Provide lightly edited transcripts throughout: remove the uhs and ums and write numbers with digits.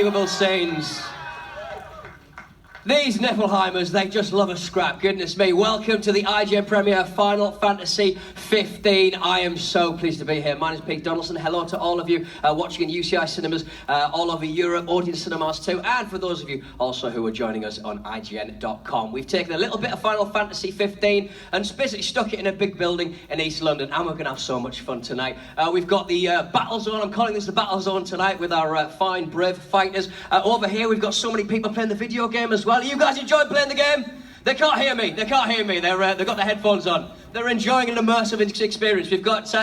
unbelievable scenes. These Niflheimers, they just love a scrap, goodness me. Welcome to the IGN premiere Final Fantasy 15. I am so pleased to be here. My name is Pete Donaldson. Hello to all of you watching in UCI cinemas all over Europe, audience cinemas too, and for those of you also who are joining us on IGN.com. We've taken a little bit of Final Fantasy 15 and basically stuck it in a big building in East London, and we're going to have so much fun tonight. We've got the Battle Zone. I'm calling this the Battle Zone tonight with our fine, brave fighters. Over here we've got so many people playing the video game as well. You guys enjoy playing the game? They can't hear me. They can't hear me. They've got their headphones on. They're enjoying an immersive experience. We've got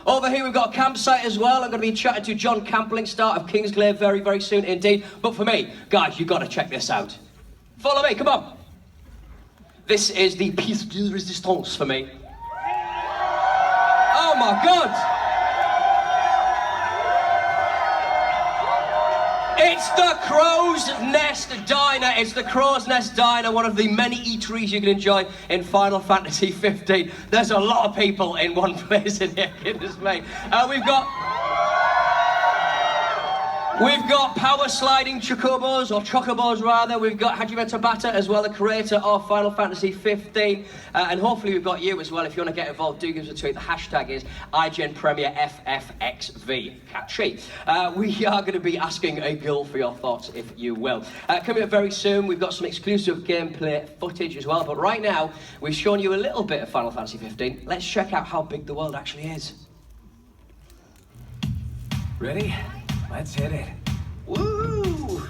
over here. We've got a campsite as well. I'm going to be chatting to John Campling, start of Kingsglaive, very, very soon indeed. But for me, guys, you've got to check this out. Follow me. Come on. This is the pièce de résistance for me. Oh my God. It's the Crow's Nest Diner. It's the Crow's Nest Diner, one of the many eateries you can enjoy in Final Fantasy 15. There's a lot of people in one place in here, goodness me. We've got power sliding chocobos, or chocobos rather. We've got Hajime Tabata as well, the creator of Final Fantasy 15. And hopefully we've got you as well. If you want to get involved, do give us a tweet. The hashtag is IGN Premier FFXV. Catchy. We are going to be asking a girl for your thoughts, if you will. Coming up very soon, we've got some exclusive gameplay footage as well. But right now, we've shown you a little bit of Final Fantasy 15. Let's check out how big the world actually is. Ready? Let's hit it. Woo!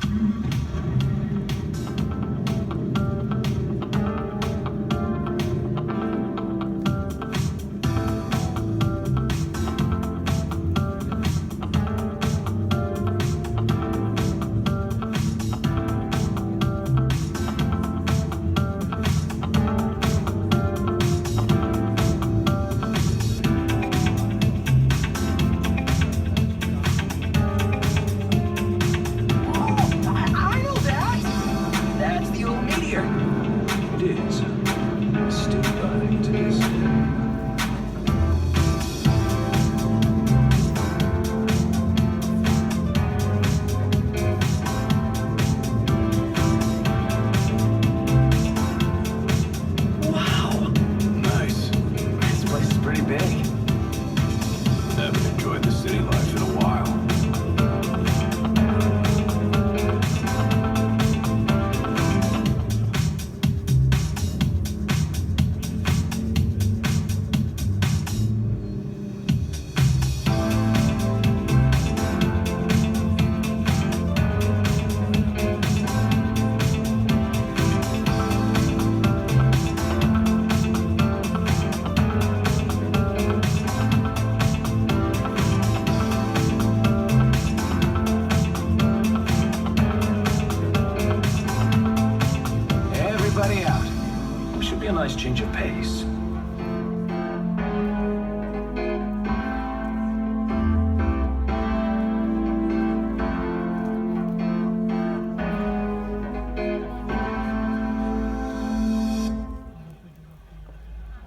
Nice change of pace.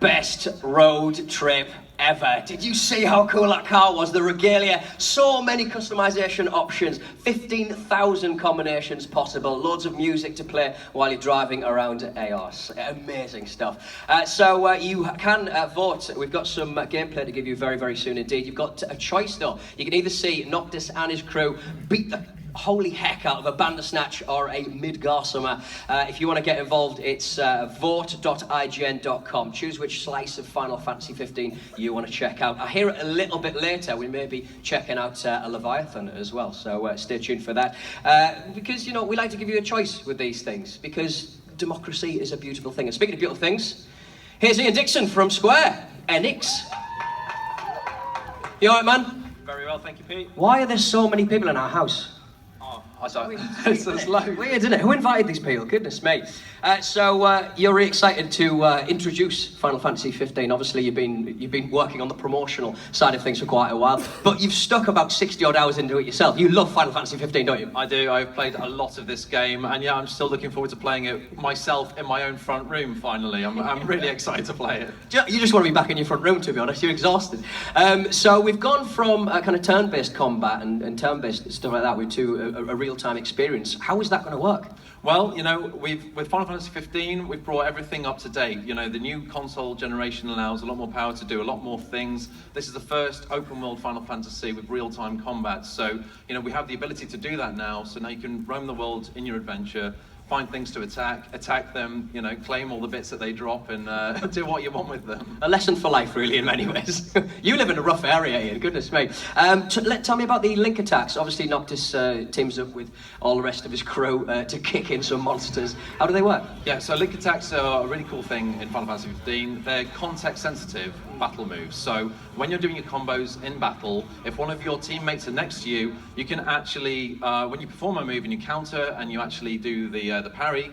Best road trip ever. Did you see how cool that car was? The regalia, so many customization options, 15,000 combinations possible, loads of music to play while you're driving around AOS. Amazing stuff. So you can vote. We've got some gameplay to give you very, very soon indeed. You've got a choice though. You can either see Noctis and his crew beat the holy heck out of a Bandersnatch or a Midgårdsummer. If you want to get involved, it's vote.ign.com. Choose which slice of Final Fantasy 15 you want to check out. I hear it a little bit later. We may be checking out a Leviathan as well, so stay tuned for that. Because, you know, we like to give you a choice with these things, because democracy is a beautiful thing. And speaking of beautiful things, here's Ian Dixon from Square Enix. You alright, man? Very well, thank you, Pete. Why are there so many people in our house? I don't. Weird, isn't it? Who invited these people? Goodness me. So you're really excited to introduce Final Fantasy 15. Obviously, you've been working on the promotional side of things for quite a while, but you've stuck about 60 odd hours into it yourself. You love Final Fantasy 15, don't you? I do. I've played a lot of this game, and yeah, I'm still looking forward to playing it myself in my own front room. Finally, I'm really excited to play it. You just want to be back in your front room, to be honest. You're exhausted. So we've gone from kind of turn-based combat and turn-based stuff like that to a real-time experience. How is that going to work? Well, you know, with Final Fantasy 15, we've brought everything up to date. You know, the new console generation allows a lot more power to do a lot more things. This is the first open world Final Fantasy with real-time combat. So, you know, we have the ability to do that now. So now you can roam the world in your adventure, find things to attack them, you know, claim all the bits that they drop, and do what you want with them. A lesson for life, really, in many ways. You live in a rough area, Ian, goodness me. Tell me about the link attacks. Obviously, Noctis teams up with all the rest of his crew to kick in some monsters. How do they work? Yeah, so link attacks are a really cool thing in Final Fantasy 15. They're context-sensitive battle moves. So when you're doing your combos in battle, if one of your teammates are next to you, you can actually, when you perform a move and you counter and you actually do the parry,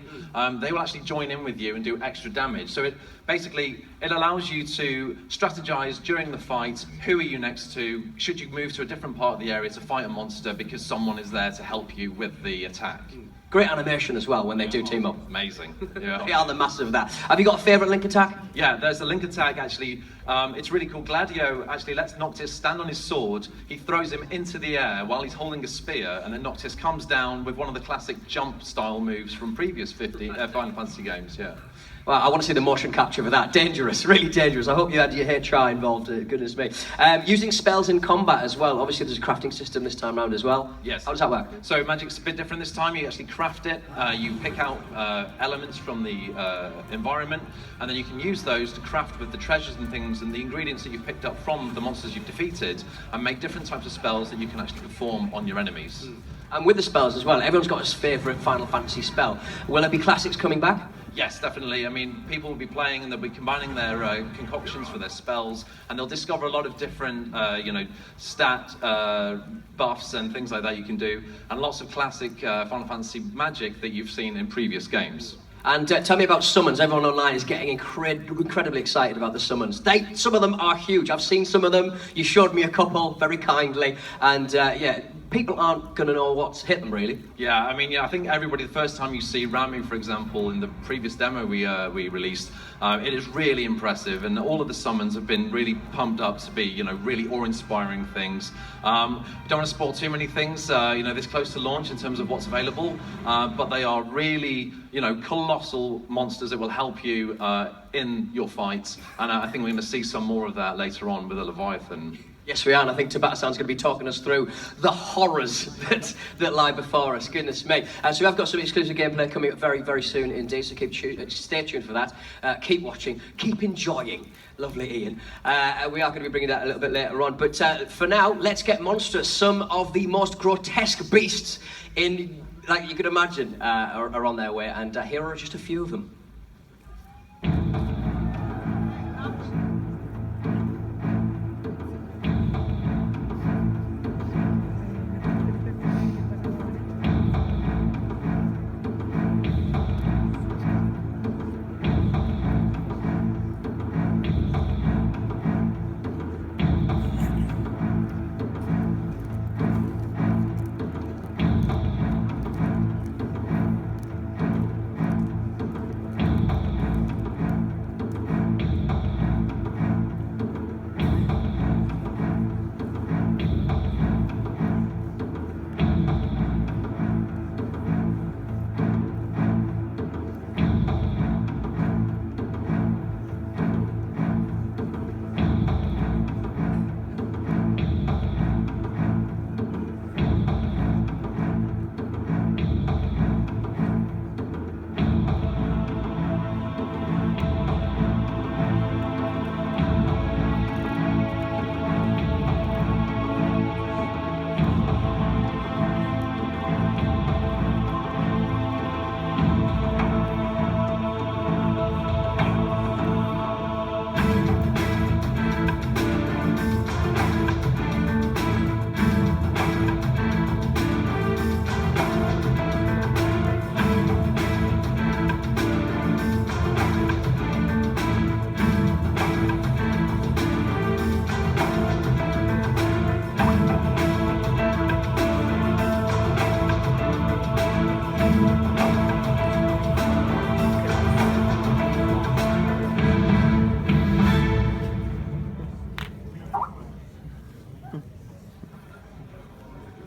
they will actually join in with you and do extra damage. So it allows you to strategize during the fight. Who are you next to? Should you move to a different part of the area to fight a monster because someone is there to help you with the attack? Great animation as well when they do team up. Amazing. Yeah. They are the massive of that. Have you got a favourite link attack? Yeah, there's a link attack actually. It's really cool. Gladio actually lets Noctis stand on his sword. He throws him into the air while he's holding a spear, and then Noctis comes down with one of the classic jump style moves from previous Final Fantasy games. Yeah. Well, I want to see the motion capture for that. Dangerous, really dangerous. I hope you had your HR involved, goodness me. Using spells in combat as well. Obviously, there's a crafting system this time around as well. Yes. How does that work? So magic's a bit different this time. You actually craft it. You pick out elements from the environment, and then you can use those to craft with the treasures and things and the ingredients that you've picked up from the monsters you've defeated, and make different types of spells that you can actually perform on your enemies. And with the spells as well, everyone's got his favourite Final Fantasy spell. Will there be classics coming back? Yes, definitely. I mean, people will be playing and they'll be combining their concoctions for their spells, and they'll discover a lot of different, stat buffs and things like that you can do, and lots of classic Final Fantasy magic that you've seen in previous games. And tell me about summons. Everyone online is getting incredibly excited about the summons. Some of them are huge. I've seen some of them. You showed me a couple very kindly. And people aren't going to know what's hit them, really. Yeah, I mean, I think everybody, the first time you see Ramu, for example, in the previous demo we released, it is really impressive. And all of the summons have been really pumped up to be, really awe-inspiring things. Don't want to spoil too many things, this close to launch in terms of what's available. But they are really, colossal monsters that will help you in your fights, and I think we're going to see some more of that later on with the Leviathan. Yes, we are, and I think Tabata-san's going to be talking us through the horrors that lie before us. Goodness me. So we have got some exclusive gameplay coming up very, very soon indeed, so stay tuned for that. Keep watching, keep enjoying. Lovely, Ian. We are going to be bringing that a little bit later on, but for now, let's get monsters. Some of the most grotesque beasts like you could imagine, are on their way, and here are just a few of them.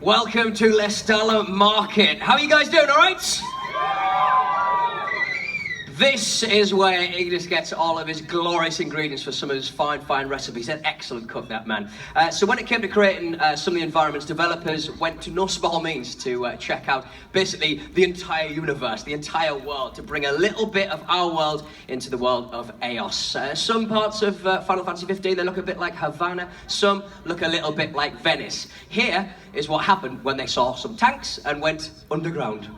Welcome to Lestalla Market. How are you guys doing, all right? This is where Ignis gets all of his glorious ingredients for some of his fine recipes. An excellent cook, that man. So when it came to creating some of the environments, developers went to no small means to check out basically the entire universe, the entire world, to bring a little bit of our world into the world of Eos. Some parts of Final Fantasy 15, they look a bit like Havana. Some look a little bit like Venice. Here is what happened when they saw some tanks and went underground.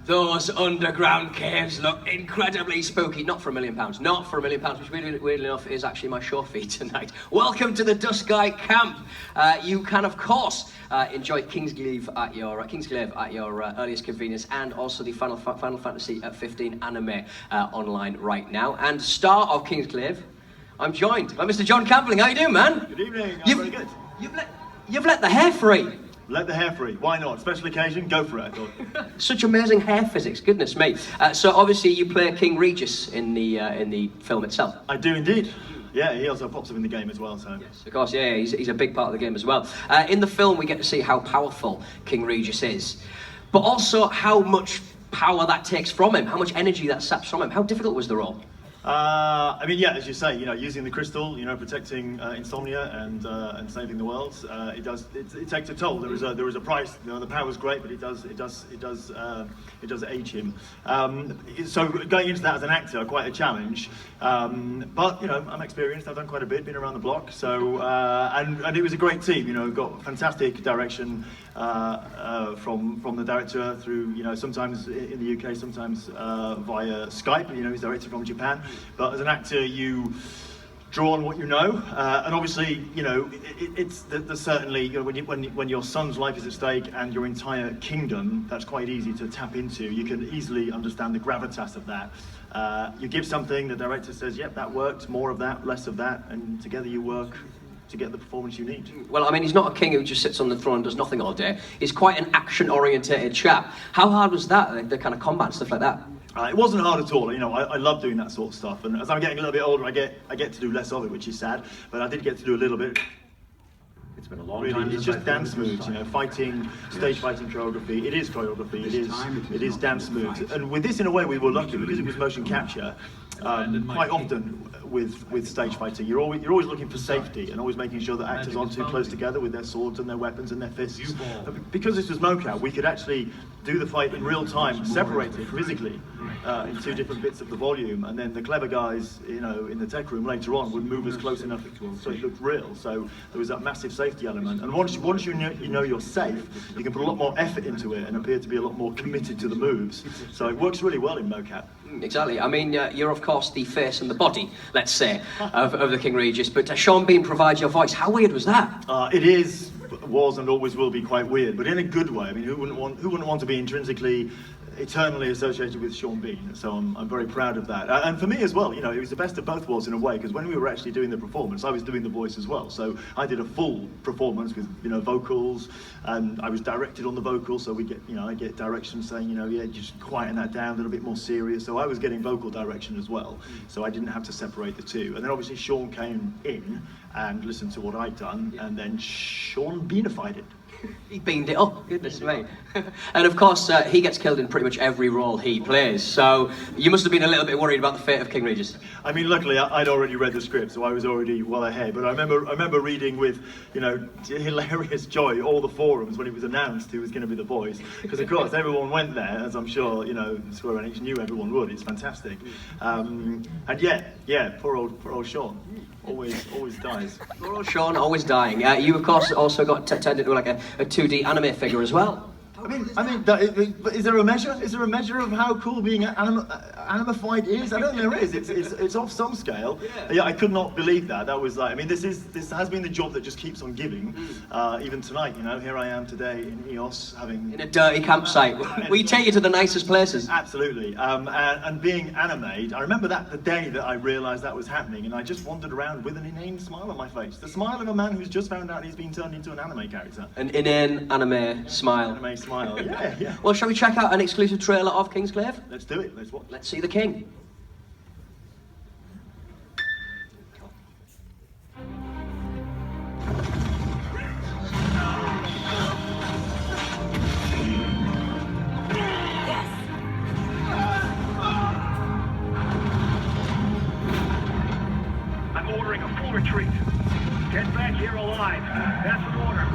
Those underground caves look incredibly spooky. Not for £1 million. Not for £1 million, which weirdly enough is actually my show feed tonight. Welcome to the Dusky Camp. You can, of course, enjoy Kingsglaive at your earliest convenience, and also the Final Fantasy 15 anime online right now. And star of Kingsglaive, I'm joined by Mr. John Campling. How you doing, man? Good evening. I'm very good. You've let the hair free. Let the hair free. Why not? Special occasion, go for it, I thought. Such amazing hair physics, goodness me. So obviously you play King Regis in the film itself. I do indeed. Yeah, he also pops up in the game as well, so. Yes, of course, yeah, he's a big part of the game as well. In the film we get to see how powerful King Regis is, but also how much power that takes from him, how much energy that saps from him. How difficult was the role? I mean, yeah, as you say, using the crystal, protecting Insomnia and saving the world, it takes a toll. There is a price. The power's great, but it does age him. So going into that as an actor, quite a challenge. But I'm experienced. I've done quite a bit, been around the block. So and it was a great team. Got fantastic direction from the director through sometimes in the UK, sometimes via Skype. He's directed from Japan. But as an actor, you draw on what you know, and obviously, there's certainly when your son's life is at stake and your entire kingdom, that's quite easy to tap into. You can easily understand the gravitas of that. You give something, the director says, "Yep, that worked. More of that, less of that," and together you work to get the performance you need. Well, I mean, he's not a king who just sits on the throne and does nothing all day. He's quite an action-orientated chap. How hard was that, the kind of combat and stuff like that? It wasn't hard at all. I love doing that sort of stuff, and as I'm getting a little bit older, I get to do less of it, which is sad. But I did get to do a little bit. It's been a long Really, time. it's just dance moves, fighting, stage fighting choreography. It is choreography. It is dance moves. And with this, in a way, we were lucky because it was motion capture. Quite often with stage fighting, you're always looking for safety and always making sure that actors aren't too close together with their swords and their weapons and their fists. Because this was mocap, we could actually do the fight in real time, separated physically in two different bits of the volume, and then the clever guys, in the tech room later on would move us close enough so it looked real. So there was that massive safety element. And once you know you're safe, you can put a lot more effort into it and appear to be a lot more committed to the moves. So it works really well in mocap. Exactly. I mean, you're of course the face and the body, let's say, of the King Regis, but Sean Bean provides your voice. How weird was that? Was and always will be quite weird, but in a good way. I mean, who wouldn't want to be intrinsically eternally associated with Sean Bean, so I'm very proud of that. And for me as well, you know, it was the best of both worlds in a way, because when we were actually doing the performance, I was doing the voice as well. So I did a full performance with, you know, vocals, and I was directed on the vocals, so we get, you know, I get directions saying, you know, yeah, just quieten that down, a little bit more serious. So I was getting vocal direction as well, so I didn't have to separate the two. And then obviously Sean came in and listened to what I'd done, and then Sean Beanified it. He beamed it up, goodness me. And of course, he gets killed in pretty much every role he plays, so you must have been a little bit worried about the fate of King Regis. I mean, luckily I'd already read the script, so I was already well ahead. But I remember reading with, you know, hilarious joy all the forums when it was announced who was going to be the voice, because of course everyone went there, as I'm sure, you know, Square Enix knew everyone would. It's fantastic. And yeah, poor old Sean. Always dies. Poor old Sean, always dying. You, of course, also got turned into like a 2D anime figure as well. I mean, is there a measure? Is there a measure of how cool being animified is? I don't think there is. It's off some scale. Yeah, I could not believe that. That was like, I mean, this has been the job that just keeps on giving. Even tonight, you know, here I am today in EOS having in a dirty campsite. We take you to the nicest places. Absolutely. And being animated, I remember that the day that I realised that was happening, and I just wandered around with an inane smile on my face. The smile of a man who's just found out he's been turned into an anime character. An inane anime smile. Anime smile. Yeah. Well, shall we check out an exclusive trailer of Kingsglaive? Let's do it. Let's watch. Let's see the king. I'm ordering a full retreat. Get back here alive. That's an order.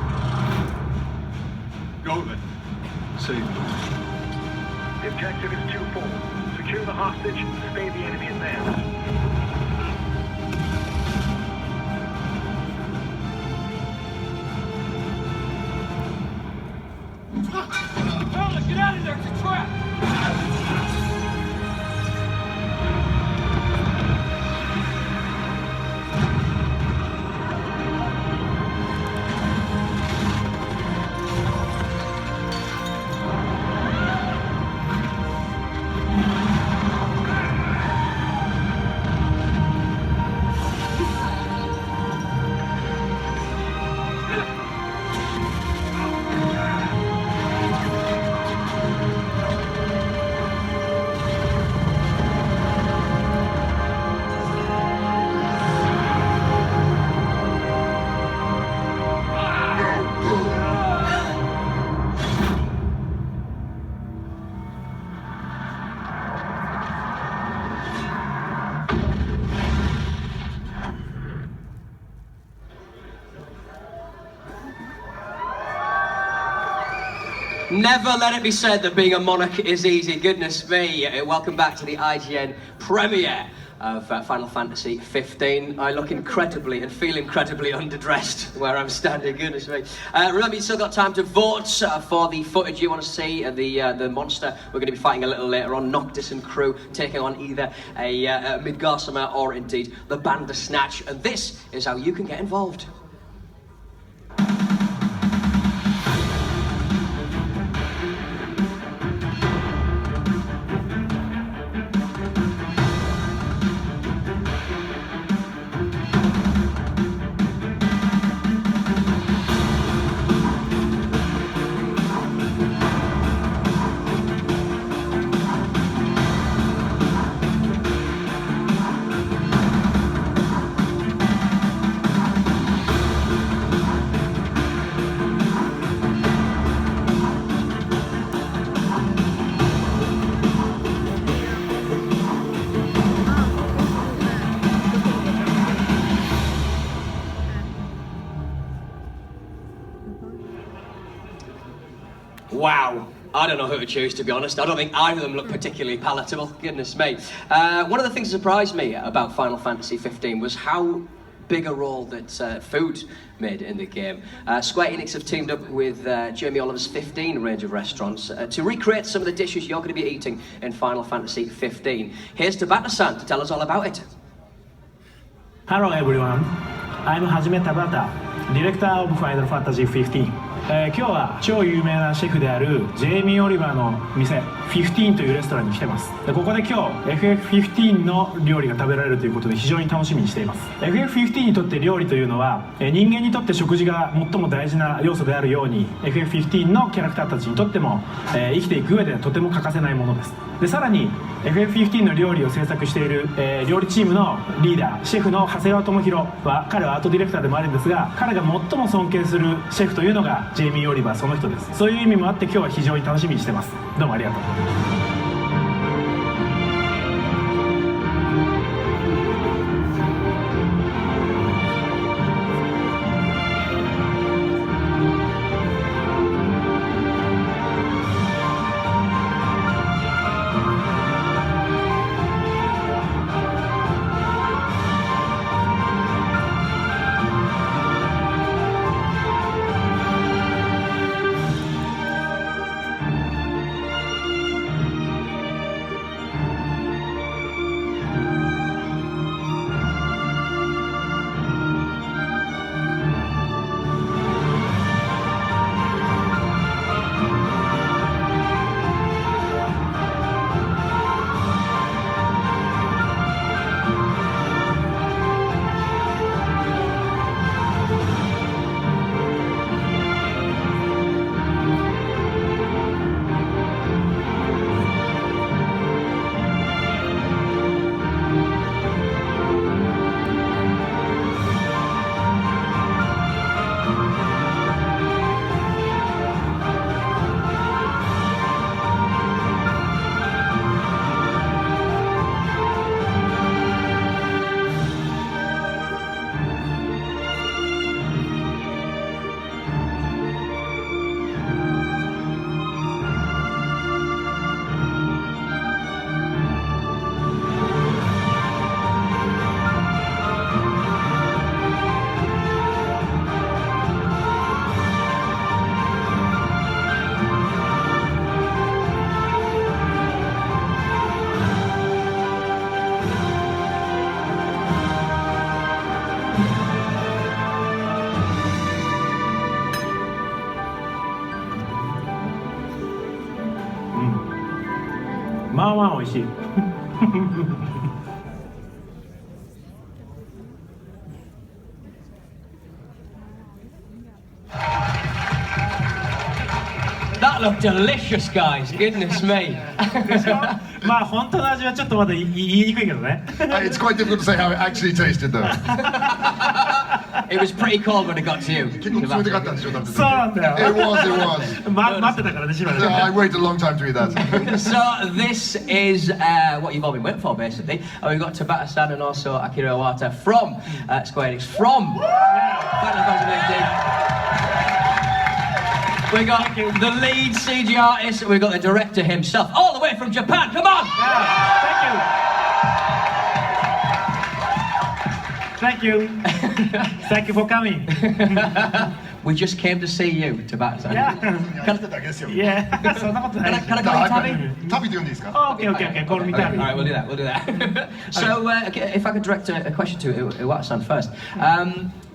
Go then. See. The objective is twofold. Secure the hostage, stay the enemy advance. Fellas, get out of there! It's a trap! Never let it be said that being a monarch is easy. Goodness me. Welcome back to the IGN premiere of Final Fantasy 15. I look incredibly and feel incredibly underdressed where I'm standing. Goodness me. Remember, you've still got time to vote for the footage you want to see. The monster we're going to be fighting a little later on, Noctis and crew, taking on either a Midgardsormr or indeed the Bandersnatch. And this is how you can get involved. Wow. I don't know who to choose, to be honest. I don't think either of them look particularly palatable. Goodness me. One of the things that surprised me about Final Fantasy 15 was how big a role that food made in the game. Square Enix have teamed up with Jamie Oliver's 15 range of restaurants to recreate some of the dishes you're going to be eating in Final Fantasy 15. Here's Tabata-san to tell us all about it. Hello everyone, I'm Hajime Tabata, director of Final Fantasy 15. 今日は超有名なシェフであるジェイミー・オリバーの店15というレストランに来てます。でここで今日 FF15 の料理が食べられるということで非常に楽しみにしています。 FF15 にとって料理というのは人間にとって食事が最も大事な要素であるように FF15 のキャラクターたちにとっても生きていく上でとても欠かせないものです。でさらに FF15 の料理を制作している、料理チームのリーダーシェフの長谷川智弘は彼はアートディレクターでもあるんですが、彼が最も尊敬するシェフというのがジェイミー・オリバーその人です。そういう意味もあって今日は非常に楽しみにしてます。どうもありがとう。まあまあ美味しいThat looked delicious, guys. Goodness me. でしょまあ本当の味はちょっとまだ言いにくいけどねIt's quite difficult to say how it actually tasted though. It was pretty cold when it got to you. 結構冷たかったんでしょ、食べてて。そうなんだよ It was. 待ってたからねしばらく I waited a long time to eat that. So this is what you've all been waiting for, basically. We've got Tabata-san and also Akira Iwata from Square Enix, from Final Fantasy XV. We got the lead CG artist, we got the director himself, all the way from Japan. Come on! Thank you Thank you for coming We just came to see you, Tabata-san. いやそんなことない Can I call you Tabby? 旅で呼んでいいですか？ OKOKOK call me Tabby. All right, we'll do that. We'll do that. So, if I could direct a question to Iwata-san first,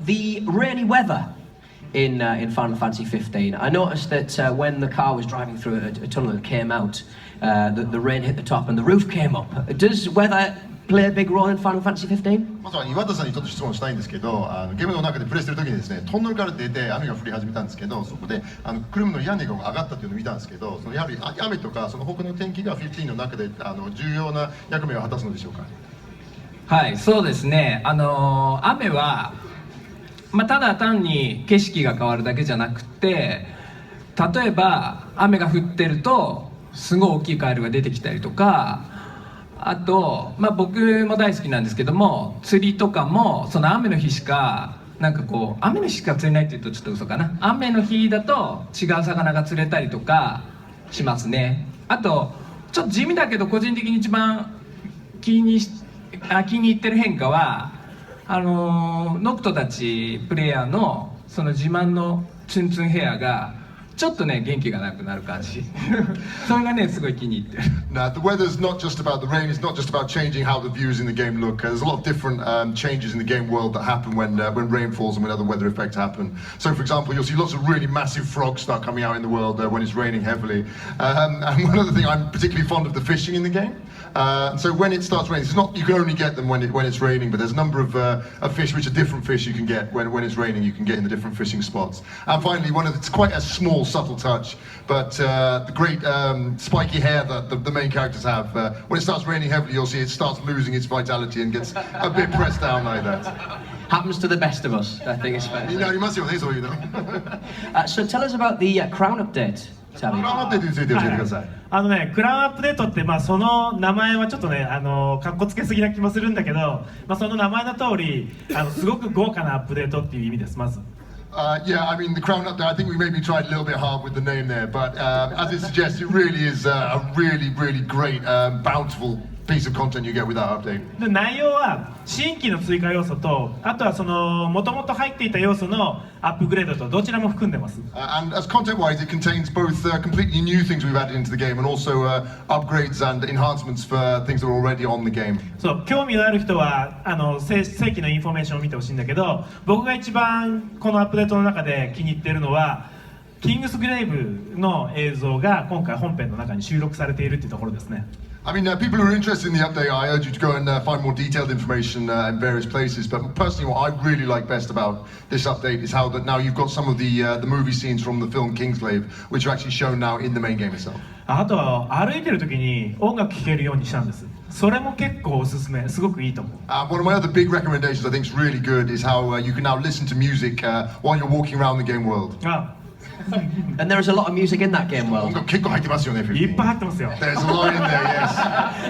the rainy weather in Final Fantasy 15. I noticed that when the car was driving through a tunnel that came out, the rain hit the top and the roof came up. Does weather play a big role in Final Fantasy 15? まずは岩田さんにちょっと質問したいんですけど、ゲームの中でプレイしてる時にですね、トンネルから出て雨が降り始めたんですけど、そこで車の屋根が上がったというのを見たんですけど、そのやはり雨とかその他の天気が15の中で重要な役目を果たすのでしょうか？はい、そうですね。雨はただ単に景色が変わるだけじゃなくて、例えば雨が降ってるとすごい大きいカエルが出てきたりとか、あと、僕も大好きなんですけども、釣りとかもその雨の日しか雨の日しか釣れないって言うとちょっと嘘かな。雨の日だと違う魚が釣れたりとかしますね。あとちょっと地味だけど個人的に一番気に入ってる変化はノクトたちプレイヤーのその自慢のツンツンヘアがちょっとね元気がなくなる感じそれがねすごい気に入ってる Now, the weather's not just about the rain, it's not just about changing how the views in the game look. There's a lot of different changes in the game world that happen when rain falls and when other weather effects happen. So, for example, you'll see lots of really massive frogs start coming out in the world when it's raining heavily. And one other thing, I'm particularly fond of the fishing in the game. And so when it starts raining, it's not, you can only get them when it's raining, but there's a number of fish which are different fish you can get when it's raining, you can get in the different fishing spots. And finally, it's quite a small, subtle touch, but the great spiky hair that the main characters have, when it starts raining heavily, you'll see it starts losing its vitality and gets a bit pressed down like that. Happens to the best of us, I think it's fair. So tell us about the crown update. クラウンアップデートについて教えてください。クラウンアップデートって、その名前はちょっとね、かっこつけすぎな気もするんだけど、その名前の通り、すごく豪華なアップデートっていう意味です、まず。Yeah, I mean, the crown up there, I think we maybe tried a little bit hard with the name there, but as it suggests, it really is a really, really great, bountiful piece of content you get with that update. で内容は新規の追加要素と、あとはその元々入っていた要素のアップグレードとどちらも含んでます。And as content-wise, it contains both completely new things we've added into the game and also upgrades and enhancements for things that are already on the game. そう、興味のある人は正規のインフォメーションを見てほしいんだけど、僕が一番このアップデートの中で気に入っているのは、キングスグレイブの映像が今回本編の中に収録されているっていうところですね。I mean, people who are interested in the update, I urge you to go and find more detailed information in various places. But personally, what I really like best about this update is how that now you've got some of the movie scenes from the film Kingslave, which are actually shown now in the main game itself. あとは歩いてる時に音楽聴けるようにしたんです。それも結構おすすめ、すごくいいと思う。One of my other big recommendations I think is really good is how you can now listen to music while you're walking around the game world. And there is a lot of music in that game world. 結構入ってますよね。いっぱい入ってますよ。There's a lot in there, yes.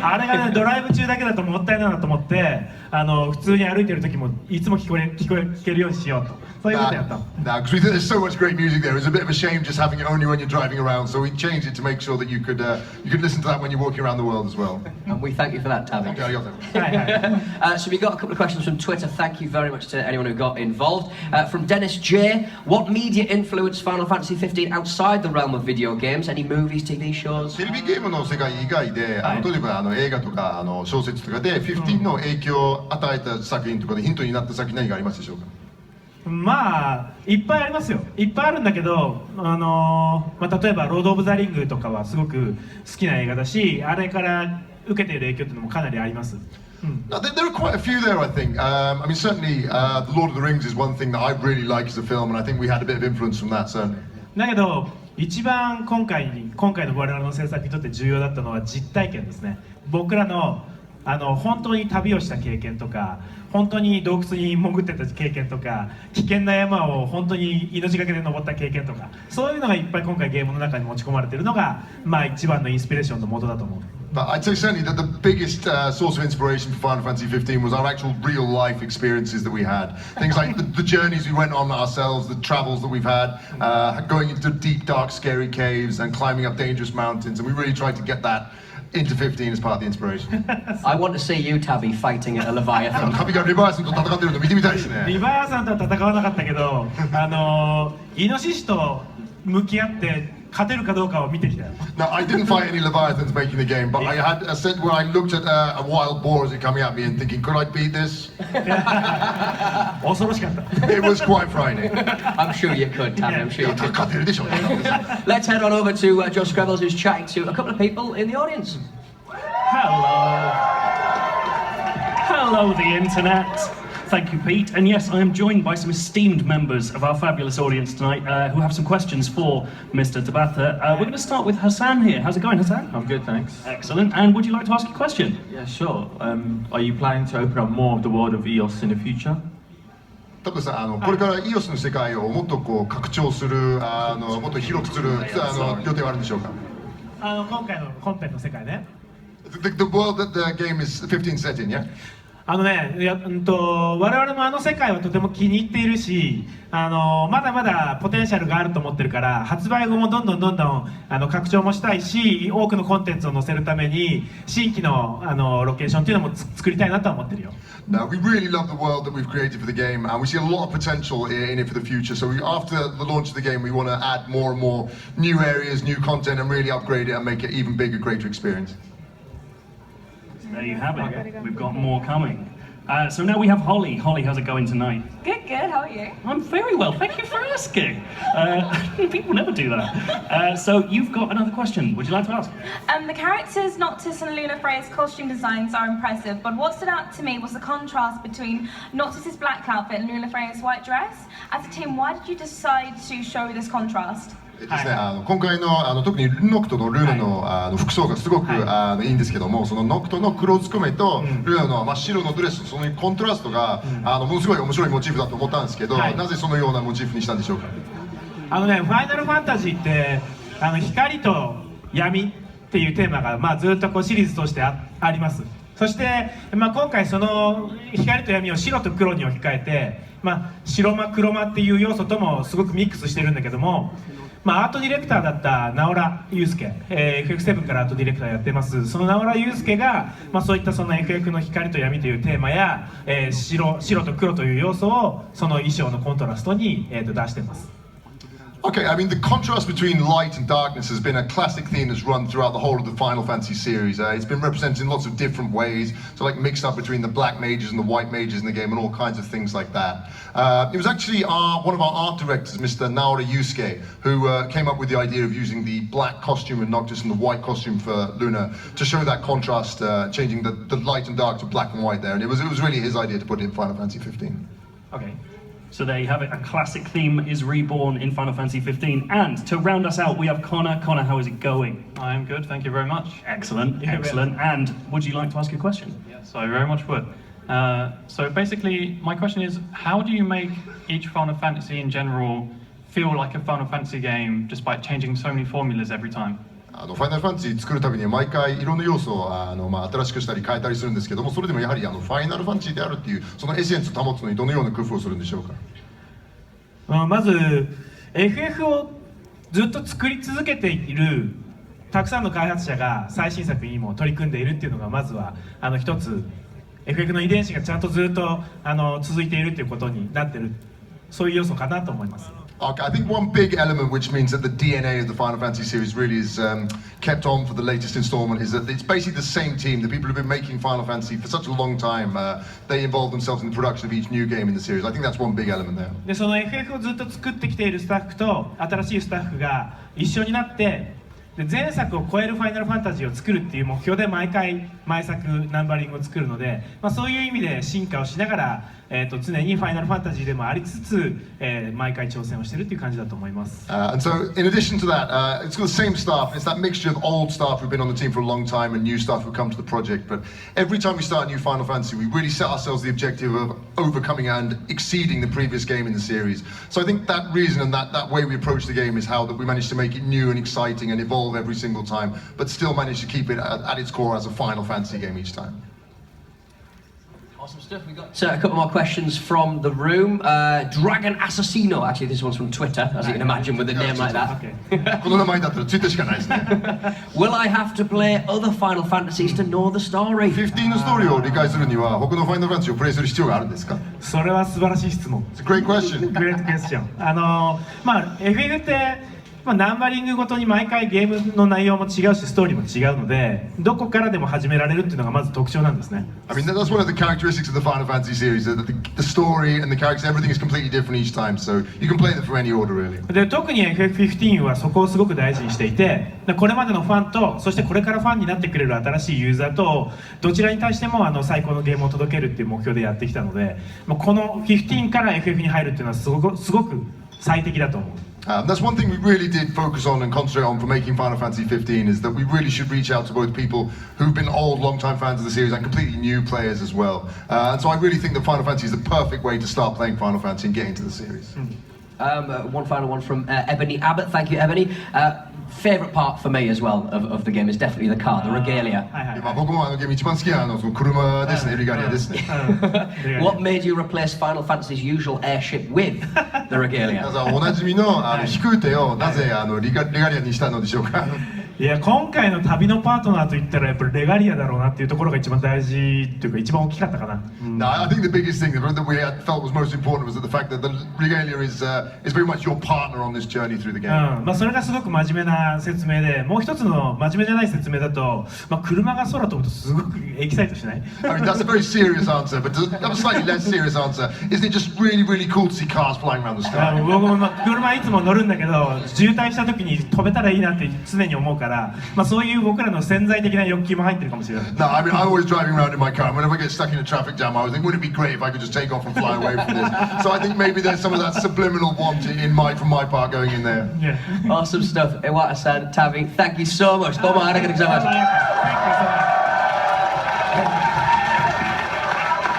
あれがね、ドライブ中だけだともったいないなと思って、普通に歩いてる時もいつも聞けるようにしようと。そういうことやったの。Now, because we think there's so much great music there, it's a bit of a shame just having it only when you're driving around. So we changed it to make sure that you could listen to that when you're walking around the world as well. And we thank you for that, Tabby. So we got a couple of questions from Twitter. Thank you very much to anyone who got involved. From Dennis J. What media influenced Final Fantasy 15 outside the realm of video games? Any movies, TV shows? テレビゲームの世界以外で、例えば映画とか小説とかで15の影響を与えた作品とかでヒントになった作品何がありますでしょうか？いっぱいありますよ。いっぱいあるんだけど、例えばロード・オブ・ザ・リングとかはすごく好きな映画だし、あれから受けている影響っていうのもかなりあります。Now, there are quite a few there, I think. I mean, certainly, The Lord of the Rings is one thing that I really like as a film, and I think we had a bit of influence from that, certainly. だけど、一番今回の我々の制作にとって重要だったのは実体験ですね。僕らの本当に旅をした経験とか、本当に洞窟に潜ってた経験とか、危険な山を本当に命がけで登った経験とか、そういうのがいっぱい今回ゲームの中に持ち込まれているのが、一番のインスピレーションの元だと思う。But I'd say certainly that the biggest source of inspiration for Final Fantasy 15 was our actual real life experiences that we had. Things like the journeys we went on ourselves, the travels that we've had, going into deep, dark, scary caves and climbing up dangerous mountains, and we really tried to get that into 15 as part of the inspiration. I want to see you, Tabby, fighting at a Leviathan. 旅がリバーサンと戦ってるの見てみたいですね。リバーサンとは戦わなかったけど、イノシシと向き合って勝てるかどうかを見てきたよ。Now, I didn't fight any Leviathans making the game, but I had a set where I looked at a wild boar as it coming at me and thinking, could I beat this? 恐ろしかった。It was quite frightening. I'm sure you could, Tabby. I'm sure you could. 勝てるでしょうね。Let's head on over to Joe Screbbles, who's chatting to a couple of people in the audience. Hello, the internet. Thank you, Pete. And yes, I am joined by some esteemed members of our fabulous audience tonight who have some questions for Mr. Tabatha. We're going to start with Hassan here. How's it going, Hassan? I'm good, thanks. Excellent. And would you like to ask a question? Yeah, sure. Are you planning to open up more of the world of EOS in the future? 多分さこれから EOS の世界をもっと拡張するもっと広くする予定はあるんでしょうか？今回の本編の世界ね。The world that the game is 15 set in, yeah? 我々も世界はとても気に入っているし、まだまだポテンシャルがあると思ってるから、発売後もどんどん拡張もしたいし、多くのコンテンツを載せるために新規のロケーションっていうのも作りたいなとは思ってるよ。Now, we really love the world that we've created for the game, and we see a lot of potential in it for the future. So after the launch of the game, we want to add more and more new areas, new content, and really upgrade it and make it even bigger, greater experience. There you have it. We've got more coming. So now we have Holly. Holly, how's it going tonight? Good, good. How are you? I'm very well. Thank you for asking. People never do that. So you've got another question. Would you like to ask? The characters, Noctis and Luna Freya's costume designs are impressive, but what stood out to me was the contrast between Noctis's black outfit and Luna Freya's white dress. As a team, why did you decide to show this contrast? ですね、今回の特にノクトとルーナの、服装がすごく、いいんですけども、そのノクトの黒ずくめと、ルーナの真っ白のドレスとそのコントラストが、ものすごい面白いモチーフだと思ったんですけど、なぜそのようなモチーフにしたんでしょうか。ファイナルファンタジーって光と闇っていうテーマが、ずっとシリーズとして あります。そして、今回その光と闇を白と黒に置き換えて、白間黒間っていう要素ともすごくミックスしてるんだけども、アートディレクターだった直良祐介、FF7 からアートディレクターやってます。その直良祐介が、そういったその FF の光と闇というテーマや、白と黒という要素をその衣装のコントラストに、出してます。Okay, I mean, the contrast between light and darkness has been a classic theme that's run throughout the whole of the Final Fantasy series. It's been represented in lots of different ways, so like mixed up between the black mages and the white mages in the game and all kinds of things like that. It was actually one of our art directors, Mr. Naora Yusuke, who came up with the idea of using the black costume in Noctis and the white costume for Luna to show that contrast, changing the light and dark to black and white there. And it was really his idea to put it in Final Fantasy 15. Okay. So there you have it, a classic theme is reborn in Final Fantasy 15. And to round us out, we have Connor. Connor, how is it going? I'm good, thank you very much. Excellent, excellent. And would you like to ask a question? Yes, I very much would. So basically, my question is, how do you make each Final Fantasy in general feel like a Final Fantasy game, despite changing so many formulas every time? ファイナルファンタジー作るたびに毎回いろんな要素を新しくしたり変えたりするんですけども、それでもやはりファイナルファンタジーであるっていうそのエッセンスを保つのにどのような工夫をするんでしょうか。まず FF をずっと作り続けているたくさんの開発者が最新作にも取り組んでいるっていうのがまずは一つ FF の遺伝子がちゃんとずっと続いているっていうことになってる、そういう要素かなと思います。Okay, I think one big element which means that the DNA of the Final Fantasy series really is kept on for the latest installment is that it's basically the same team. The people who've been making Final Fantasy for such a long time, they involve themselves in the production of each new game in the series. I think that's one big element there. で、その FF をずっと作ってきているスタッフと新しいスタッフが一緒になってで前作を超えるファイナルファンタジーを作るっていう目標で毎回毎作ナンバリングを作るので、そういう意味で進化をしながら、常にファイナルファンタジーでもありつつ、毎回挑戦をしているっていう感じだと思います。And so, in addition to that, it's got the same staff. It's that mixture of old staff who've been on the team for a long time and new staff who come to the project. But every time we start a new Final Fantasy, we really set ourselves the objective of overcoming and exceeding the previous game in the series. So I think that reason and that way we approach the game is how that we manage to make it new and exciting and evolve every single time, but still manage to keep it at its core as a Final Fantasy game each time. Awesome stuff. We've got a couple more questions from the room. Dragon Assassino, actually this one's from Twitter, as you can imagine with a name like that. Will I have to play other Final Fantasies to know the story? 15のストーリーを理解するには他のファイナルファンタジーをプレイする必要があるんですか？それは素晴らしい質問。It's a great question. Great question. FF ってナンバリングごとに毎回ゲームの内容も違うしストーリーも違うのでどこからでも始められるっていうのがまず特徴なんですね。I mean, that's one of the characteristics of the Final Fantasy series. That the story and the characters, everything is completely different each time, so you can play them from any order, really. で特に FF15 はそこをすごく大事にしていて、これまでのファンとそしてこれからファンになってくれる新しいユーザーとどちらに対しても最高のゲームを届けるっていう目標でやってきたので、この15から FF に入るっていうのはすごく最適だと思う。That's one thing we really did focus on and concentrate on for making Final Fantasy 15 is that we really should reach out to both people who've been old, long-time fans of the series and completely new players as well. And so I really think that Final Fantasy is the perfect way to start playing Final Fantasy and get into the series. One final one from Ebony Abbott. Thank you, Ebony. favourite part for me as well of the game is definitely the car, the regalia. 僕もゲーム一番好きなその車ですね、リガリアですね。What made you replace Final Fantasy's usual airship with the regalia? おなじみの飛空艇をなぜレガリアにしたのでしょうか。いや今回の旅のパートナーといったらやっぱりレガリアだろうなっていうところが一番大事というか一番大きかったかな。No, I think the biggest thing that we felt was most important was that the fact that the regalia is very much your partner on this journey through the game. まあそれがすごく真面目な説明で、もう一つの真面目じゃない説明だと、まあ車が空飛ぶとすごくエキサイトしない？ I mean that's a very serious answer, but to have a slightly less serious answer, isn't it just really cool to see cars flying around the sky? 僕も車いつも乗るんだけど、渋滞した時に飛べたらいいなって常に思うから、まあそういう僕らの潜在的な欲求も入ってるかもしれない。No, I mean I'm always driving around in my car. Whenever I get stuck in a traffic jam, I always think, wouldn't it be great if I could just take off and fly away from this? So I think maybe there's some of that subliminal want in mind from my part going in there. Yeah. Awesome stuff. Iwata-san, Tavi, thank you so much. Domo arigatou gozaimasu.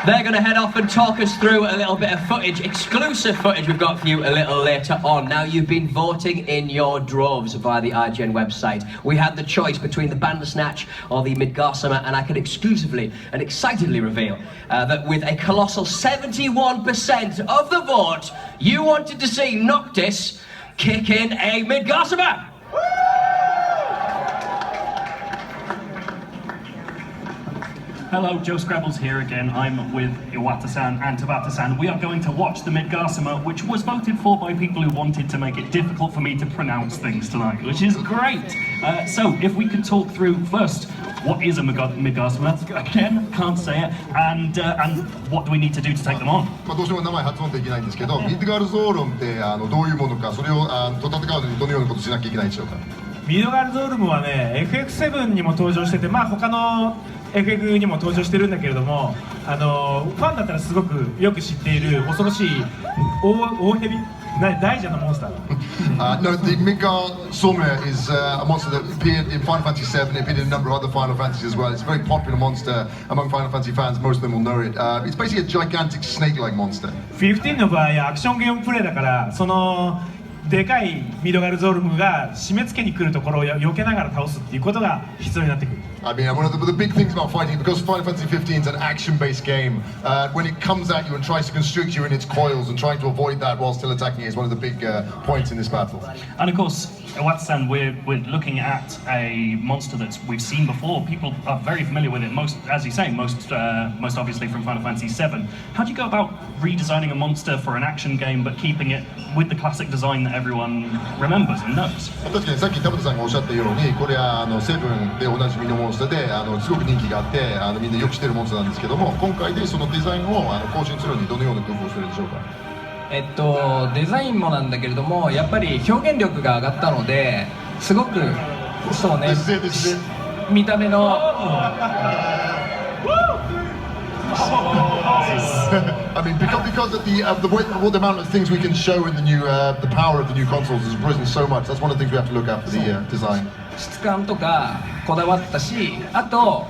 They're going to head off and talk us through a little bit of footage, exclusive footage we've got for you a little later on. Now, you've been voting in your droves via the IGN website. We had the choice between the Bandersnatch or the Midgårdsummer, and I can exclusively and excitedly reveal that with a colossal 71% of the vote, you wanted to see Noctis kick in a Midgårdsummer. Hello, Joe Scrabbles here again. I'm with Iwata-san and Tabata-san. We are going to watch the Midgårdsummer, which was voted for by people who wanted to make it difficult for me to pronounce things tonight, which is great. So, if we could talk through first, what is a Midgårdsummer? Again, can't say it. And what do we need to do to take them on? どうしても名前発音できないんですけど、ミッドガルズオーロンってどういうものか、それをと戦うのにどのようなことをしなきゃいけないでしょうか。ミドガルズオルムはね FX7 にも登場してて、まあ他の FF にも登場してるんだけれども、ファンだったらすごくよく知っている恐ろしい大ヘビ大蛇のモンスター。No, the Midgårdsummer is a monster that appeared in Final Fantasy VII. It appeared in a number of other Final Fantasies as well. It's a very popular monster among Final Fantasy fans. Most of them will know it. It's basically a gigantic snake-like monster. 15の場合アクションゲームプレイだから、そのでかいミドガルゾルムが締め付けに来るところを避けながら倒すっていうことが必要になってくる。I mean, one of the big things about fighting, because Final Fantasy 15 is an action-based game, when it comes at you and tries to constrict you in its coils and trying to avoid that while still attacking it is one of the big points in this battle. And of course, Iwata-san, we're looking at a monster that we've seen before. People are very familiar with it. Most, as you say, most obviously from Final Fantasy VII. How do you go about redesigning a monster for an action game, but keeping it with the classic design that everyone remembers and knows? 確かにさっき田畑さんがおっしゃったように、これはセブンでおなじみのモンスターですごく人気があってみんなよく知ってるモンスターなんですけども、今回でそのデザインを更新するのにどのような工夫をしてるでしょうか。デザインもなんだけれども、やっぱり表現力が上がったので、すごくそうね、見た目のI mean, because of the amount of things we can show in the new the power of the new consoles has risen so much. That's one of the things we have to look at for the design. 質感とかこだわったし、あと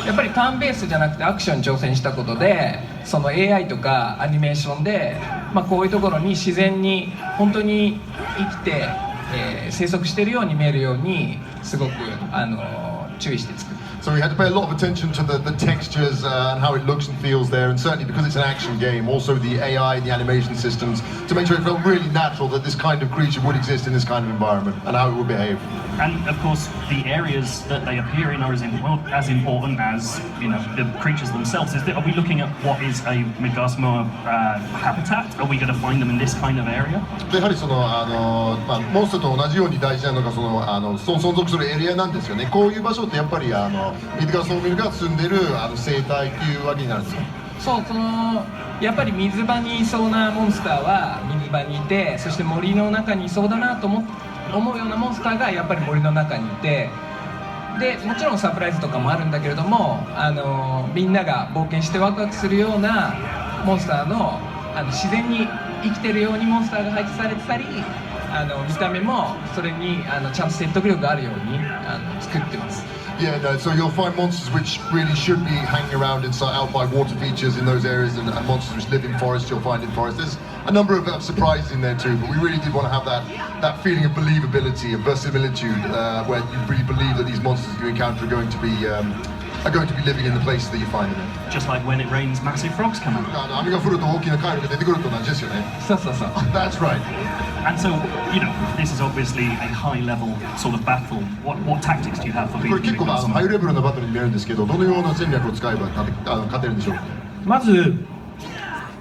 やっぱりターンベースじゃなくてアクションに挑戦したことで、その AI とかアニメーションで、まあ、こういうところに自然に本当に生きて、生息しているように見えるようにすごく注意して作る。So we had to pay a lot of attention to the textures and how it looks and feels there, and certainly because it's an action game, also the AI and the animation systems, to make sure it felt really natural that this kind of creature would exist in this kind of environment and how it would behave. And of course, the areas that they appear in are as important as the creatures themselves. Are we looking at what is a Midgårdsummer habitat? Are we going to find them in this kind of area? やはりそのモンスターと同じように大事なのが存続するエリアなんですよね。こういう場所ってやっぱりミッドガーソーミルが住んでる生態っていうわけになるんですか。そう、やっぱり水場にいそうなモンスターは水場にいて、そして森の中にいそうだなと思うようなモンスターがやっぱり森の中にいて、でもちろんサプライズとかもあるんだけれども、みんなが冒険してワクワクするようなモンスターの自然に生きてるようにモンスターが配置されてたり、見た目もそれにちゃんと説得力があるように作ってます。Yeah, no, so you'll find monsters which really should be hanging around inside, out by water features in those areas, and monsters which live in forests you'll find in forests. There's a number of surprises in there too, but we really did want to have that feeling of believability, of verisimilitude, where you really believe that these monsters you encounter are going to be living in the places that you find them in. Just like when it rains, massive frogs come out. That's right. And so, you know, this is obviously a high-level sort of battle. What tactics do you have for これ beating 結構 the ハイレベルなバトルに見えるんですけど、どのような戦略を使えば勝てるんでしょうか。まず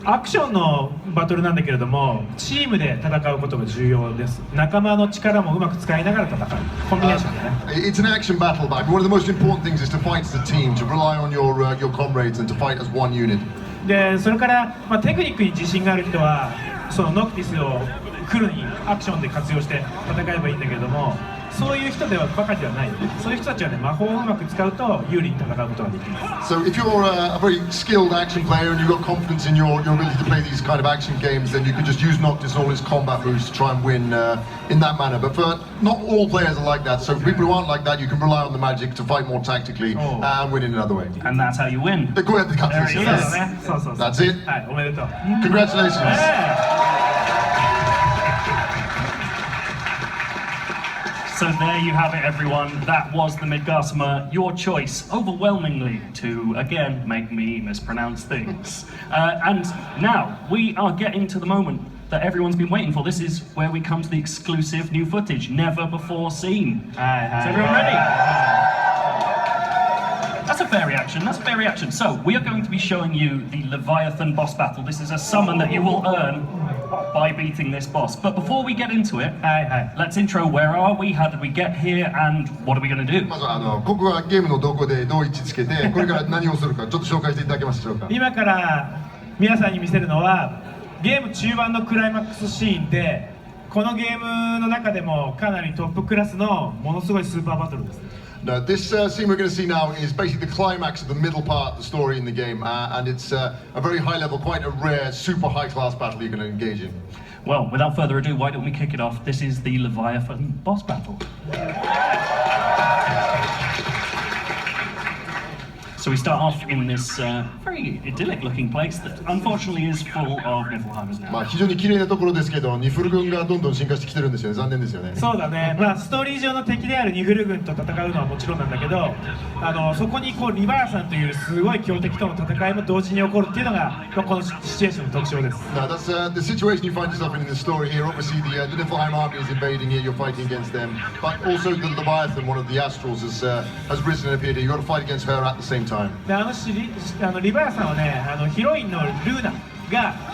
アクションのバトルなんだけれども、チームで戦うことが重要です。仲間の力もうまく使いながら戦う。コンビネーションだね。It's an action battle, but one of the most important things is to fight as a team, to rely on your comrades and to fight as one unit. で、それから、テクニックに自信がある人は、そのノクティスをフルにアクションで活用して戦えばいいんだけれども、そういう人ではバカではない。そういう人たちはね、魔法をうまく使うと有利に戦うことができます。So if you're a very skilled action player and you've got confidence in your ability to play these kind of action games, then you can just use Noctis and all his combat moves to try and win in that manner. But for not all players are like that. So for people who aren't like that, you can rely on the magic to fight more tactically and win in another way. And that's how you win. こうやって勝つんですよね。そうそうそう。 That's it. はい、おめでとう。Congratulations. So there you have it, everyone. That was the Midgardsormr, your choice, overwhelmingly, to, again, make me mispronounce things. And now, we are getting to the moment that everyone's been waiting for. This is where we come to the exclusive new footage, never before seen. Is everyone ready? That's a fair reaction, that's a fair reaction. So, we are going to be showing you the Leviathan boss battle. This is a summon that you will earn by beating this boss. But before we get into it, let's intro where are we, how did we get here, and what are we going to do? まずここがゲームのどこでどう位置つけて、これから何をするかちょっと紹介していただけますでしょうか。今から皆さんに見せるのはゲーム中盤のクライマックスシーンで、このゲームの中でもかなりトップクラスのものすごいスーパーバトルです。Now, this scene we're going to see now is basically the climax of the middle part of the story in the game, and it's a very high level, quite a rare, super high class battle you're going to engage in. Well, without further ado, why don't we kick it off? This is the Leviathan boss battle. So we start off in this very idyllic-looking place that unfortunately is full of Niflheimers now. 非常に綺麗なところですけど、ニフル軍がどんどん進化してきてるんですよね。残念ですよね。そうだね。ストーリー上の敵であるニフル軍と戦うのはもちろんなんだけど、そこにリバーサンというすごい強敵との戦いも同時に起こるっていうのが、このシチュエーションの特徴です。Now that's the situation you find yourself in the story here. Obviously, the Niflheim army is invading here. You're fighting against them, but also the Leviathan, one of the Astrals, has risen and appeared here. You've got to fight against her at the same time. でリバーサンはね、ヒロインのルーナが、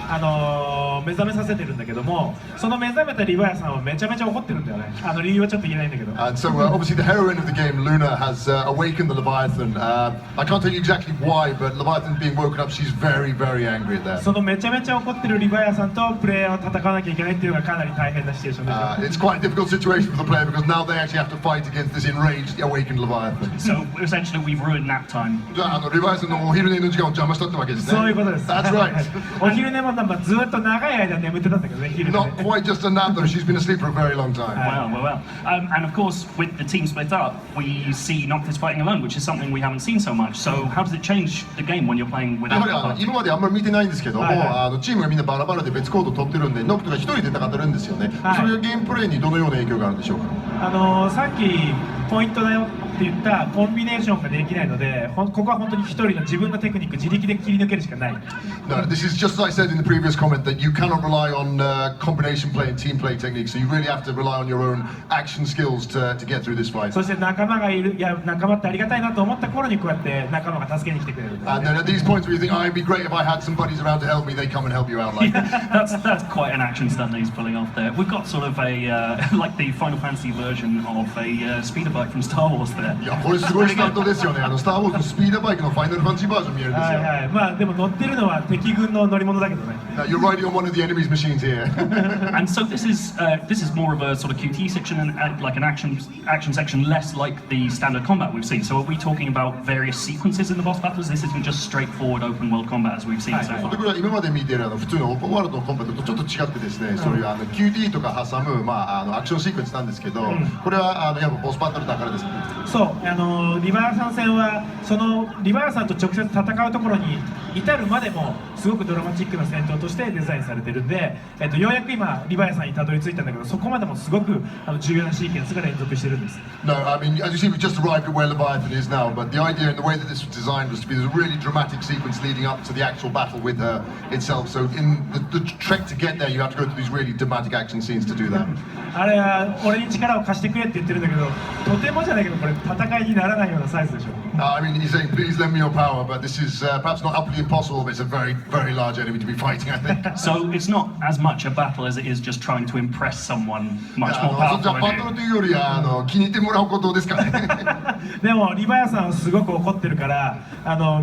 目覚めさせてるんだけども、その目覚めたリバーサンはめちゃめちゃ怒ってるんだよね。理由はちょっと言えないんだけど。And so obviously the heroine of the game, Luna, has awakened the Leviathan. I can't tell you exactly why, but Leviathan being woken up, she's very, very angry at that. そのめちゃめちゃ怒ってるリバーサンとプレイヤーを戦わなきゃいけないっていうのがかなり大変なシチュエーションです。It's quite a difficult situation for the player because now they actually have to fight against this enraged, awakened Leviathan. So essentially we've ruined nap time. じゃあリバーサンのお昼寝の時間を邪魔したってわけですね。そういうことです。 That's right. お昼寝もずっと長い間眠ってたんだけどね。Not quite just a nap though. She's been asleep for a very long time. Well. And of course, with the team split up, we see Noctis fighting alone, which is something we haven't seen so much. So how does it change the game when you're playing without a partner? 今まであんまり見てないんですけども、チームがみんなバラバラで別コードを取ってるんで、ノクトが一人で戦ってるんですよね。それがゲームプレイにどのような影響があるんでしょうか。さっきポイントだよって言ったコンビネーションができないので、ここは本当に一人の自分のテクニック自力で切り抜けるしかない。No, this is just as I said in the previous comment that you cannot rely on combination play and team play techniques. So you really have to rely on your own action skills to get through this fight. そして仲間がいる、仲間ってありがたいなと思った頃にこうやって仲間が助けに来てくれる。And then at these points where you think, oh, it'd be great if I had some buddies around to help me, they come and help you out like that. That's quite an action stunt that he's pulling off there. We've got sort of a like the Final Fantasy version of a speeder bike from Star Wars there. いやこれすごいスタートですよね。スター・ウォーズのスピードバイクのファイナルファンタジーバージョン見えるんですよ。でも乗ってるのは敵軍の乗り物だけどね。You're riding on one of the enemy's machines here. And so this is more of a sort of QT section and like an action section, less like the standard combat we've seen. So are we talking about various sequences in the boss battles? This isn't just straightforward open world combat as we've seen so far. これは今まで見ている普通のオープンワールドのコンバットとちょっと違ってですね、そういうQT とか挟むアクションシークエンスなんですけど、これはやっぱボスバトルだからですね。そうリバーサン戦はそのリバーサンと直接戦うところに至るまでもすごくドラマチックな戦闘としてデザインされてるんで、ようやく今リバーサンにたどり着いたんだけど、そこまでもすごく重要なシーケンスが連続してるんです。 No, I mean, as you see, we just arrived at where Leviathan is now, but the idea and the way that this was designed was to be a really dramatic sequence leading up to the actual battle with her itself. So in the trek to get there, you have to go through these really dramatic action scenes to do that. あれは俺に力を貸してくれって言ってるんだけど、とてもじゃないけどこれ戦いにならないようなサイズでしょ。I mean, he's saying, please lend me your power, but this is perhaps not utterly impossible, but it's a very, very large enemy to be fighting, I think. So it's not as much a battle as it is just trying to impress someone much more powerful じゃあバトルというよりは気に入ってもらうことですかね。でもリバヤさんはすごく怒ってるから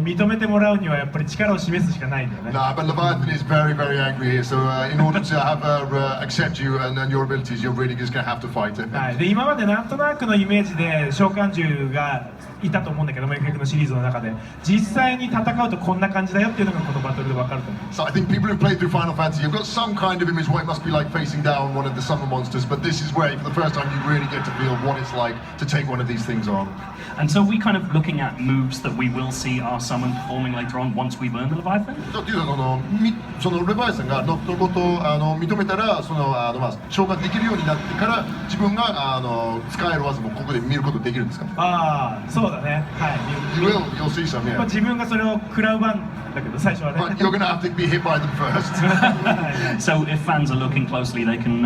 認めてもらうにはやっぱり力を示すしかないんだよね。No, but Leviathan is very, very angry here, so in order to have her accept you and your abilities, you're really just going to have to fight it. はい、で今までなんとなくのイメージで召喚獣がいたと思うんだけども、FF のシリーズの中で実際に戦うとこんな感じだよっていうのがこのバトルで分かると思う。 So I think people who played through Final Fantasy have got some kind of image what it must be like facing down one of the summer monsters, but this is where for the first time you really get to feel what it's like to take one of these things on. And so we kind of looking at moves that we will see our summon performing later on once we've earned the Leviathan? というのはそのレバイさんがノットごと認めたら召喚できるようになってから自分が使える技もここで見ることできるんですか？ああ、そうだね。はい。You'll see some, yeah. 自分がそれを食らう番だけど最初はね。But you're going to have to be hit by them first. So if fans are looking closely, they can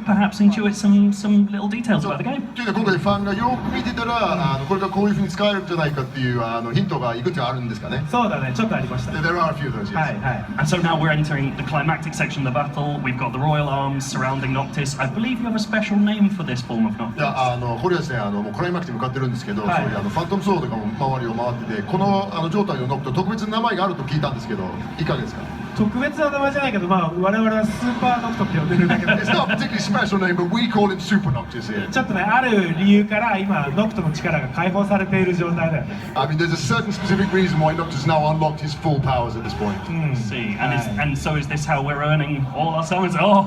perhaps intuit some little details about the game. というのは今回ファンがよく見てたらこれがこういうふうに使えるんじゃないかっていうヒントがいくつかあるんですかね。そうだね、ちょっとありました。There are a few of those, yes. はいはい。 And so now we're entering the climactic section of the battle. We've got the royal arms surrounding Noctis. I believe you have a special name for this form of Noctis. いやこれはですねもうクライマックスに向かってるんですけど、そういうファントムソードが周りを回っててこの状態のノクト特別な名前があると聞いたんですけどいかがですか？特別な名前じゃないけど、我々はスーパーノクトって呼んでるだけだ。 It's not a particularly special name, but we call him Super Noctis here. ちょっとね、ある理由から今ノクトの力が解放されている状態だよね。I mean, there's a certain specific reason why Noctis now unlocked his full powers at this point. See, and so is this how we're earning all our summons? Oh!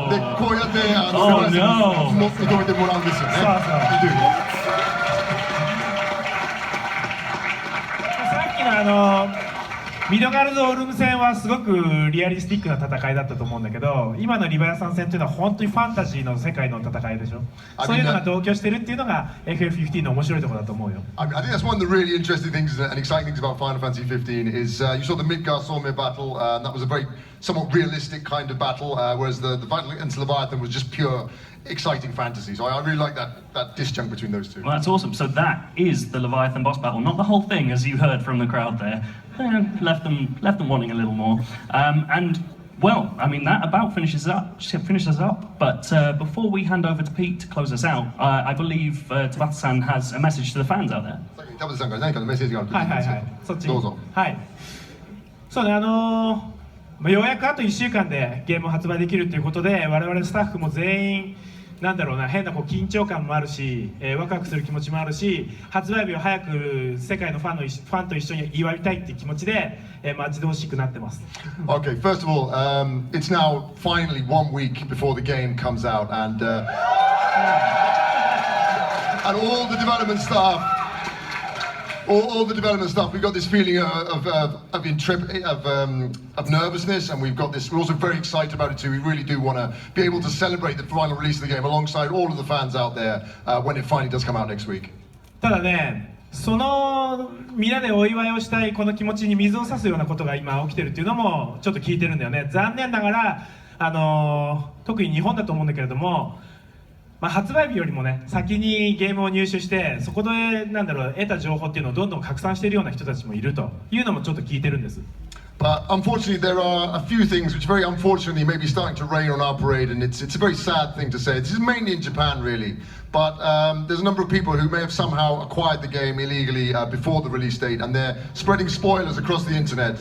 でこうやってOh no! 認めてもらうんですよね。さっきのミドガルド・オルム戦はすごくリアリスティックな戦いだったと思うんだけど、今のリバヤさん戦っていうのは本当にファンタジーの世界の戦いでしょ。そういうのが同居してるっていうのが FF15 の面白いところだと思うよ。I think that's one of the really interesting things and exciting things about Final Fantasy 15 is you saw the Midgar-Sormir battle, and that was a very somewhat realistic kind of battle, whereas the battle against Leviathan was just pure exciting fantasy. So I really like that disjunct between those two. Well, that's awesome. So that is the Leviathan boss battle, not the whole thing, as you heard from the crowd there. Left them wanting a little more. And well, I mean that about finishes us up. But before we hand over to Pete to close us out, I believe Tabata-san has a message to the fans out there. 田畑さんから何かのメッセージがあると聞いたんですけど、そっちどうぞ。はい。そうね、ようやくあと1週間でゲームを発売できるということで、我々スタッフも全員なんだろうな、変な緊張感もあるし、ワクワクする気持ちもあるし、発売日を早く世界のファンと一緒に祝いたいっていう気持ちで、待ち遠しくなってます。Okay, first of all, it's now finally 1 week before the game comes out, and all the development staff. All the development stuff, we've got this feeling of nervousness, and we've got this. We're also very excited about it too. We really do want to be able to celebrate the final release of the game alongside all of the fans out there when it finally does come out next week. ただね、そのみんなでお祝いをしたいこの気持ちに水を差すようなことが今起きてるっていうのもちょっと聞いてるんだよね。残念ながら特に日本だと思うんだけれども。発売日よりもね先にゲームを入手してそこで得た情報っていうのをどんどん拡散しているような人たちもいるというのもちょっと聞いてるんです。But unfortunately, there are a few things which, very unfortunately, may be starting to rain on our parade, and it's a very sad thing to say. This is mainly in Japan, really. But there's a number of people who may have somehow acquired the game illegally before the release date, and they're spreading spoilers across the internet.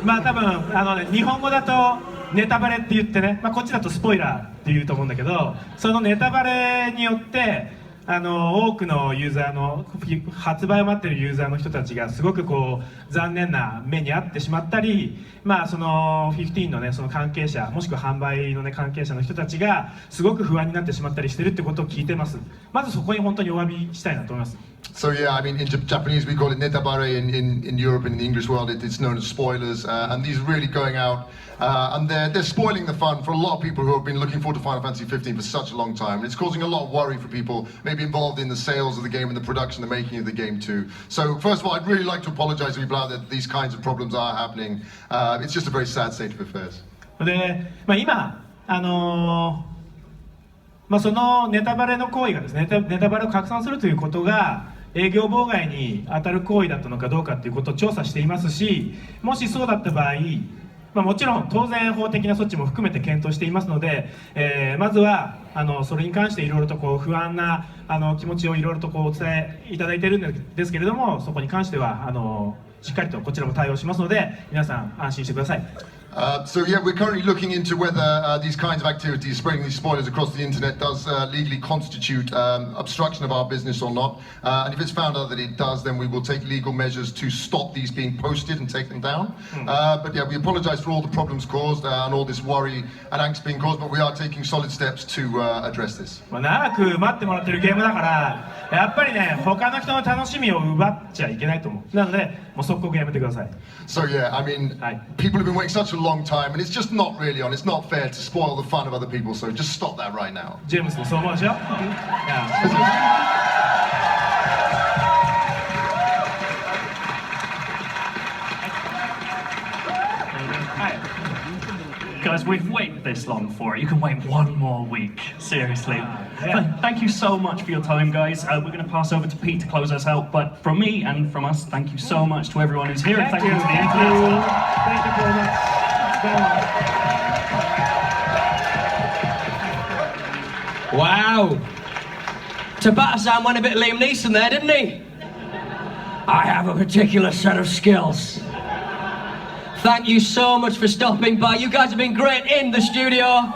多分日本語だとネタバレって言ってね、こっちだとスポイラーって言うと思うんだけど、そのネタバレによって多くのユーザーの発売を待っているユーザーの人たちがすごくこう残念な目に遭ってしまったり、その15のねその関係者もしくは販売のね関係者の人たちがすごく不安になってしまったりしてるってことを聞いてます。まずそこに本当にお詫びしたいなと思います。So yeah, I mean in Japanese we call it netabare, in Europe and in the English world it's known as spoilers, and these are really going out and they're spoiling the fun for a lot of people who have been looking forward to Final Fantasy 15 for such a long time, and it's causing a lot of worry for people maybe involved in the sales of the game and the production, the making of the game too. So first of all, I'd really like to apologize to people out there that these kinds of problems are happening. It's just a very sad state of affairs. で、今そのネタバレの行為がですね、ネタバレを拡散するということが営業妨害に当たる行為だったのかどうかということを調査していますし、もしそうだった場合、もちろん当然法的な措置も含めて検討していますので、まずはそれに関していろいろとこう不安な気持ちをいろいろとこうお伝えいただいているんですけれども、そこに関してはしっかりとこちらも対応しますので、皆さん安心してください。So yeah, we're currently looking into whether these kinds of activities, spreading these spoilers across the internet, does legally constitute obstruction of our business or not. And if it's found out that it does, then we will take legal measures to stop these being posted and take them down. But yeah, we apologize for all the problems caused and all this worry and angst being caused, but we are taking solid steps to address this. 長く待ってもらってるゲームだから、やっぱりね、他の人の楽しみを奪っちゃいけないと思う。なので、もう即刻やめてください。So yeah, I mean, people have been waiting such a long time, and it's just not really on. It's not fair to spoil the fun of other people. So just stop that right now. ジェームスもそう思うでしょ？Guys, we've waited this long for it. You can wait one more week. Seriously. Thank you so much for your time, guys. We're going to pass over to Pete to close us out. But from me and from us, thank you so much to everyone who's here. And thank you to the internet. Thank you very much. Wow. Tabata-san went a bit Liam Neeson there, didn't he? I have a particular set of skills. Thank you so much for stopping by. You guys have been great in the studio.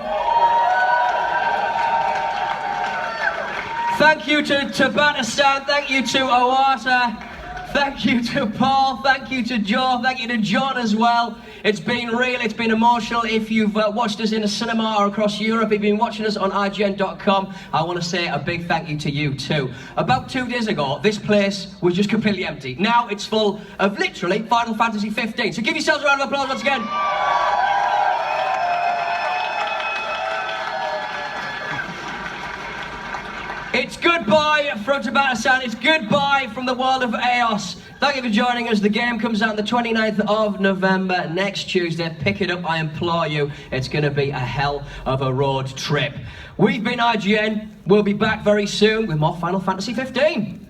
Thank you to Tabata-san, thank you to Owata, thank you to Paul, thank you to Joe, thank you to John as well. It's been real, it's been emotional. If you've watched us in a cinema or across Europe, if you've been watching us on IGN.com, I want to say a big thank you to you too. About 2 days ago, this place was just completely empty. Now it's full of literally Final Fantasy 15. So give yourselves a round of applause once again. It's goodbye from Tabata-san, it's goodbye from the world of Eos. Thank you for joining us. The game comes out on the 29th of November, next Tuesday. Pick it up, I implore you. It's going to be a hell of a road trip. We've been IGN. We'll be back very soon with more Final Fantasy 15.